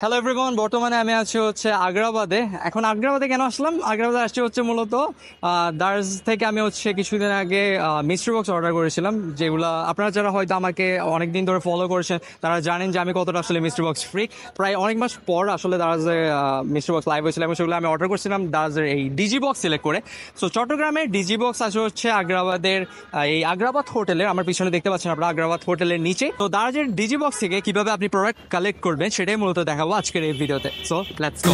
Hello everyone, বর্তমানে আমি আছি হচ্ছে আগ্রাবাদে। এখন আগ্রাবাদে কেন আসলাম? আগ্রাবাদে আসছি হচ্ছে মূলত দার্স থেকে আমি হচ্ছে কিছুদিন আগে মিস্ট্রি বক্স অর্ডার করেছিলাম, যেগুলো আপনারা যারা হয়তো আমাকে অনেক দিন ধরে ফলো করেছেন তারা জানেন যে আমি কতটা আসলে মিস্ট্রি বক্স ফ্রি। প্রায় অনেক মাস পর আসলে দারাজের মিস্ট্রি বক্স লাইভ হয়েছিল এবং সেগুলো আমি অর্ডার করছিলাম দারাজের এই ডিজি বক্স সিলেক্ট করে। সো চট্টগ্রামের ডিজি বক্স আসলে হচ্ছে আগ্রাবাদের এই আগ্রাবাদ হোটেলের, আমার পিছনে দেখতে পাচ্ছেন আপনারা, আগ্রাবাদ হোটেলের নিচে। তো দারাজের ডিজি বক্স থেকে কিভাবে আপনি প্রোডাক্ট কালেক্ট করবেন সেটাই মূলত দেখাবো আজকের এই ভিডিওতে। So let's go.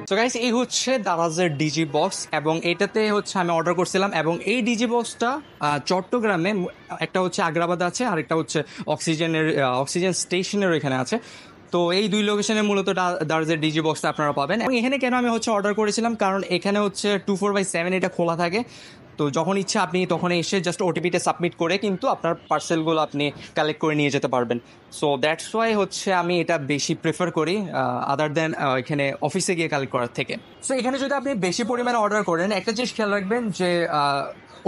তো গাইস, এই হচ্ছে দারাজের ডিজি বক্স এবং এটাতে হচ্ছে আমি অর্ডার করছিলাম। এবং এই ডিজি বক্সটা চট্টগ্রামে একটা হচ্ছে আগ্রাবাদে আছে, আর একটা হচ্ছে অক্সিজেন স্টেশনের এখানে আছে। তো এই দুই লোকেশনে মূলত দারাজের ডিজি বক্সটা আপনারা পাবেন। এবং এখানে কেন আমি হচ্ছে অর্ডার করেছিলাম, কারণ এখানে হচ্ছে 24/7 এটা খোলা থাকে। তো যখন ইচ্ছা আপনি তখন এসে জাস্ট ওটিপিতে সাবমিট করে কিন্তু আপনার পার্সেলগুলো আপনি কালেক্ট করে নিয়ে যেতে পারবেন। সো দ্যাটস ওয়াই হচ্ছে আমি এটা বেশি প্রেফার করি আদার দেন এখানে অফিসে গিয়ে কালেক্ট করার থেকে। সো এখানে যদি আপনি বেশি পরিমাণে অর্ডার করেন, একটা জিনিস খেয়াল রাখবেন যে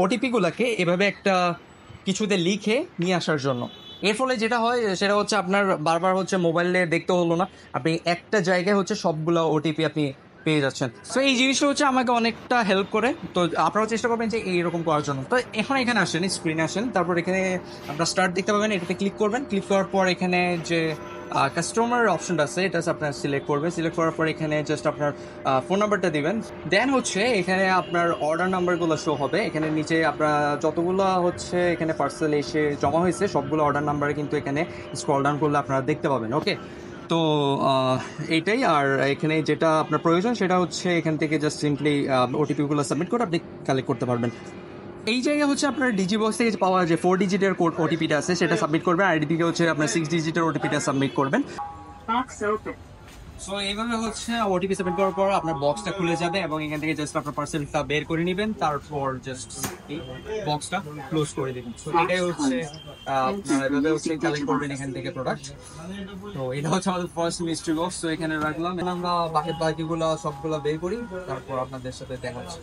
ওটিপিগুলোকে এভাবে একটা কিছুতে লিখে নিয়ে আসার জন্য। এর ফলে যেটা হয় সেটা হচ্ছে আপনার বারবার হচ্ছে মোবাইলে দেখতে হলো না, আপনি একটা জায়গায় হচ্ছে সবগুলো ওটিপি আপনি পেয়ে যাচ্ছেন। সো এই জিনিসটা হচ্ছে আমাকে অনেকটা হেল্প করে। তো আপনারাও চেষ্টা করবেন যে এইরকম করার জন্য। তো এখন এখানে আসেন, স্ক্রিনে আসেন, তারপর এখানে আপনার স্টার্ট দেখতে পাবেন, এটাতে ক্লিক করবেন। ক্লিক করার পর এখানে যে কাস্টমার অপশনটা আছে এটা আপনার সিলেক্ট করবেন। সিলেক্ট করার পর এখানে জাস্ট আপনার ফোন নাম্বারটা দিবেন। দেন হচ্ছে এখানে আপনার অর্ডার নাম্বারগুলো শো হবে। এখানে নিচে আপনার যতগুলো হচ্ছে এখানে পার্সেল এসে জমা হয়েছে সবগুলো অর্ডার নাম্বারে কিন্তু এখানে স্ক্রল ডাউন করলে আপনারা দেখতে পাবেন। ওকে, তো এইটাই। আর এখানে যেটা আপনার প্রয়োজন সেটা হচ্ছে এখান থেকে জাস্ট সিম্পলি ওটিপিগুলো সাবমিট করে আপনি কালেক্ট করতে পারবেন। এই জায়গায় হচ্ছে আপনার ডিজি বক্স থেকে পাওয়া যে 4 ডিজিটের কোড ওটিপিটা আছে সেটা সাবমিট করবেন, আর এদিকে হচ্ছে আপনার 6 ডিজিটের ওটিপিটা সাবমিট করবেন। সো এইভাবে হচ্ছে ওটিপি সাবমিট করার পর আপনার বক্সটা খুলে যাবে এবং এখান থেকে জাস্ট আপনার পার্সেলটা বের করে নেবেন, তারপর জাস্ট এই বক্সটা ক্লোজ করে দেবেন। সো এটাই হচ্ছে আপনারা এভাবে হচ্ছে কালেক্ট করবেন এখান থেকে প্রোডাক্ট। তো এটা হচ্ছে আমাদের ফার্স্ট মিস্ট্রি বক্স। তো এখানে রাখলাম, আমরা বাকিগুলো সবগুলো বের করি, তারপর আপনাদের সাথে দেখা হচ্ছে।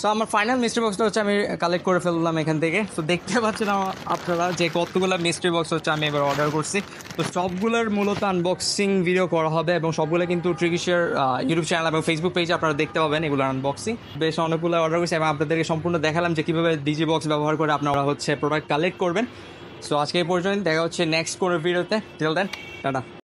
সো আমার ফাইনাল মিস্ট্রি বক্সটা হচ্ছে আমি কালেক্ট করে ফেললাম এখান থেকে। তো দেখতে পাচ্ছেন আপনারা যে কতগুলো মিস্ট্রি বক্স হচ্ছে আমি এবার অর্ডার করছি। তো সবগুলোর মূলত আনবক্সিং ভিডিও করা হবে এবং সবগুলো কিন্তু ট্রিকিশের ইউটিউব চ্যানেল এবং ফেসবুক পেজে আপনারা দেখতে পাবেন এগুলোর আনবক্সিং। বেশ অনেকগুলো অর্ডার করছি এবং আপনাদেরকে সম্পূর্ণ দেখালাম যে কীভাবে ডিজি বক্স ব্যবহার করে আপনারা হচ্ছে প্রোডাক্ট কালেক্ট করবেন। সো আজকে এই পর্যন্ত, দেখা হচ্ছে নেক্সট কোনো ভিডিওতে। Till then, tata.